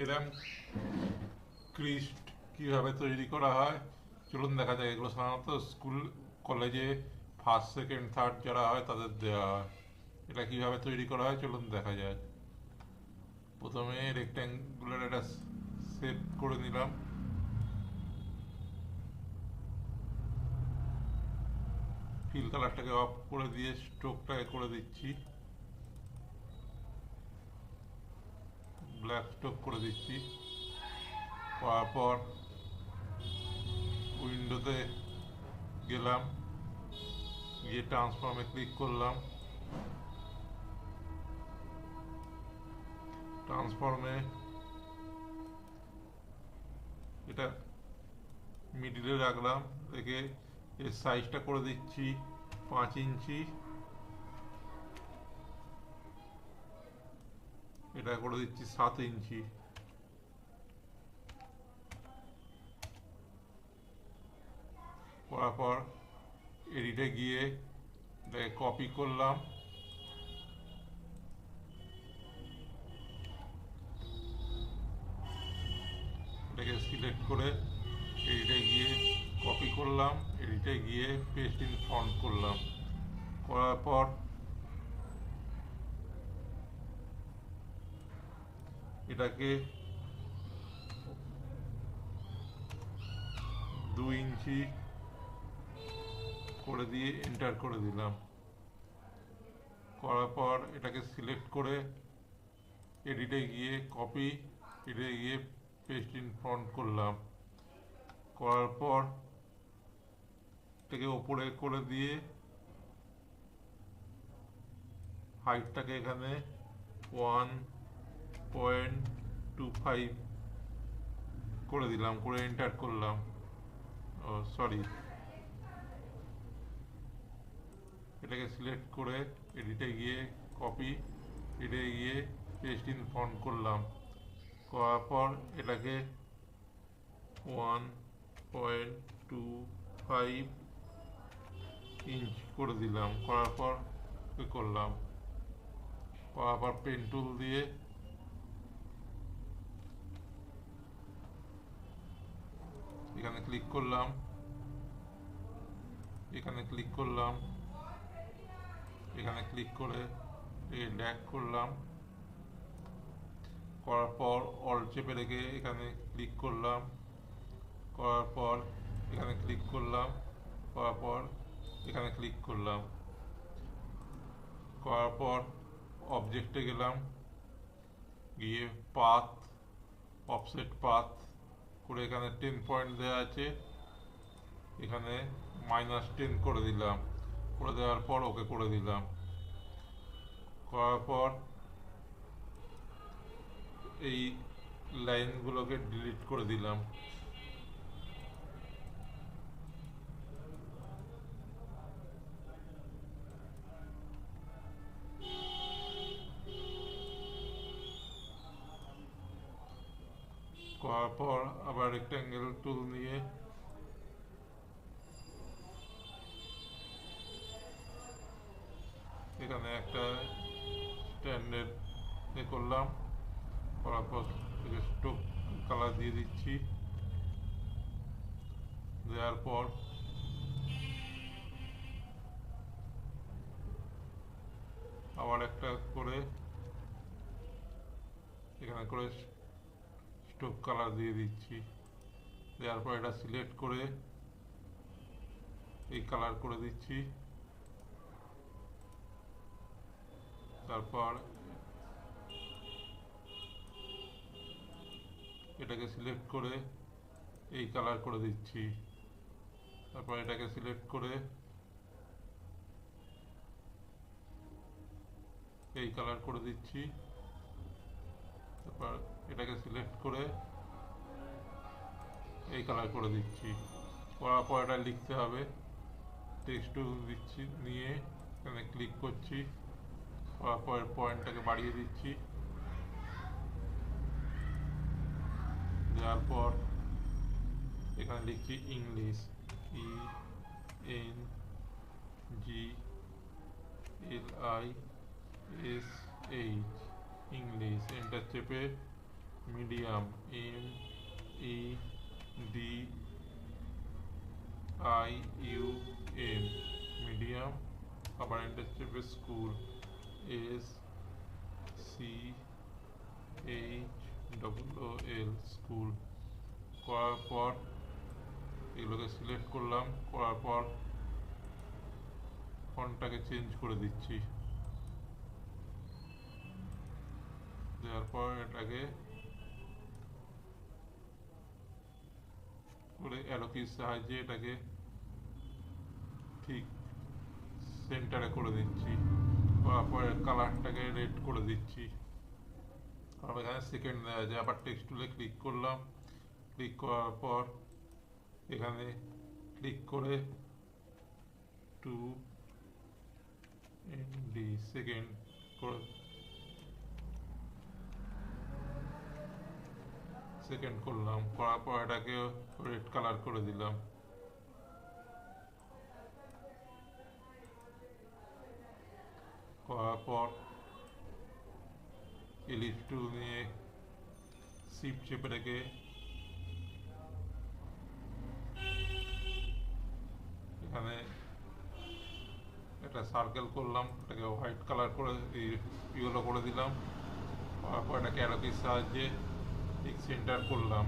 এরম ক্রিস্ট কীভাবে তৈরি করা হয় চলুন দেখা যায়। এগুলো সাধারণত স্কুল কলেজে ফার্স্ট সেকেন্ড থার্ড যারা হয় তাদের দেওয়া হয়। এটা কীভাবে তৈরি করা হয় চলুন দেখা যায়। প্রথমে রেক্ট্যাঙ্গুলার একটা শেপ করে নিলাম। ফিল কালারটাকে অফ করে দিয়ে স্ট্রোকটাকে করে দিচ্ছি, ব্ল্যাক স্ট্রোক করে দিচ্ছি। করার পর উইন্ডোতে গেলাম, গিয়ে ট্রান্সফর্মে ক্লিক করলাম। ট্রান্সফর্মে এটা মিডিলে রাখলাম, রেখে এর সাইজটা করে দিচ্ছি 5 ইঞ্চি। এটা করে দিচ্ছি 7 ইঞ্চি। করার পর এডিটে গিয়ে এটাকে কপি করলাম, এটাকে সিলেক্ট করে এডিটে গিয়ে কপি করলাম, এডিটে গিয়ে পেস্ট ইন ফন্ট করলাম। করার পর এটাকে 2 ইঞ্চি করে দিয়ে এন্টার করে দিলাম। করার পর এটাকে সিলেক্ট করে এডিটে গিয়ে কপি, এডিটে গিয়ে পেস্ট ইন ফন্ট করলাম। করার পর এটাকে ওপরে করে দিয়ে হাইটটাকে এখানে 1.25 করে দিলাম, করে এন্টার করলাম। ও সরি, এটাকে সিলেক্ট করে এডিটে গিয়ে কপি, এডিটে গিয়ে পেস্ট ইন ফন্ট করলাম। করার পর এটাকে 1.25 ইঞ্চ করে দিলাম। করার পর করলাম, করার পর পেন টুল দিয়ে এখানে ক্লিক করলাম, এখানে ক্লিক করলাম, এখানে ক্লিক করে ড্র্যাগ করলাম। করার পর অল চেপে রেখে এখানে ক্লিক করলাম। করার পর এখানে ক্লিক করলাম, করার পর এখানে ক্লিক করলাম। করার পর অবজেক্টে গেলাম, গিয়ে পাথ, অফসেট পাথ করে এখানে 10 পয়েন্ট দেওয়া আছে, এখানে -10 করে দিলাম। করে দেওয়ার পর ওকে করে দিলাম। করার পর এই লাইনগুলোকে ডিলিট করে দিলাম। করার পর আবার রেক্ট্যাঙ্গেল টুল নিয়ে এখানে একটা স্ট্যান্ডার্ড করলাম। করার পর স্ট্রোক কালার দিয়ে দিচ্ছি। দেওয়ার পর আবার একটা করে এখানে করে স্ট্রোক কালার দিয়ে দিচ্ছি। দেওয়ার পর এটা সিলেক্ট করে এই কালার করে দিচ্ছি। তারপর এটাকে সিলেক্ট করে এই কালার করে দিচ্ছি। তারপর এটাকে সিলেক্ট করে এই কালার করে দিচ্ছি। তারপর এটাকে সিলেক্ট করে এই কালার করে দিচ্ছি। করার পর এটা লিখতে হবে, টেক্সট দিচ্ছি, নিয়ে এখানে ক্লিক করছি। করার পর পয়েন্টটাকে বাড়িয়ে দিচ্ছি। দেওয়ার পর এখানে লিখছি ইংলিশ, INGLISH, ইংলিশ। এন্টার চেপে মিডিয়াম MEDIUM মিডিয়াম, আবার এন্টার চেপে স্কুল SCHOOL স্কুল করার পর এগুলোকে সিলেক্ট করলাম, করার পর ফন্টটাকে চেঞ্জ করে দিচ্ছি, দেওয়ার পর এটাকে করে অ্যারো কির সাহায্যে এটাকে ঠিক সেন্টারে করে দিচ্ছি, করার পরে কালারটাকে রেড করে দিচ্ছি। আর এখানে সেকেন্ড দেওয়া যায়, আবার টেক্সট টুলে ক্লিক করলাম, ক্লিক করার পর এখানে ক্লিক করে 2ND সেকেন্ড করে সেকেন্ড করলাম, করার পর এটাকে রেড কালার করে দিলাম। করার পর এলিপ্স টুল নিয়ে শিফট চেপে রেখে এখানে একটা সার্কেল করলাম, এটাকে হোয়াইট কালার করে ইয়েলো করে দিলাম, করার পর এটাকে অ্যারো কির সাহায্যে ঠিক সেন্টার করলাম।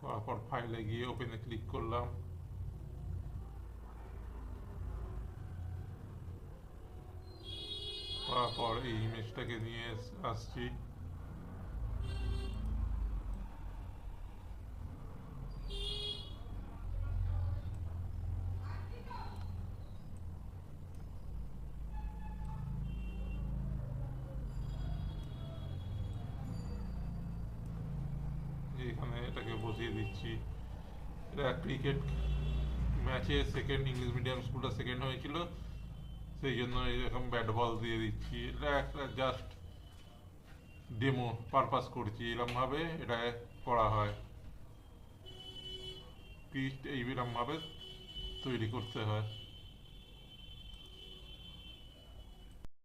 করার পর ফাইলে গিয়ে ওপেনে ক্লিক করলাম, করার পর এই ইমেজটাকে নিয়ে আসছি, এখানে এটাকে বসিয়ে দিচ্ছি। এটা ক্রিকেট ম্যাচে সেকেন্ড, ইংলিশ মিডিয়াম স্কুলটা সেকেন্ড হয়েছিল, সেই জন্য এরকম ব্যাট বল দিয়ে দিচ্ছি। এটা একটা জাস্ট ডেমো পারপাস করছি, এরকমভাবে এটা করা হয়, পিচ এইরকমভাবে তৈরি করতে হয়।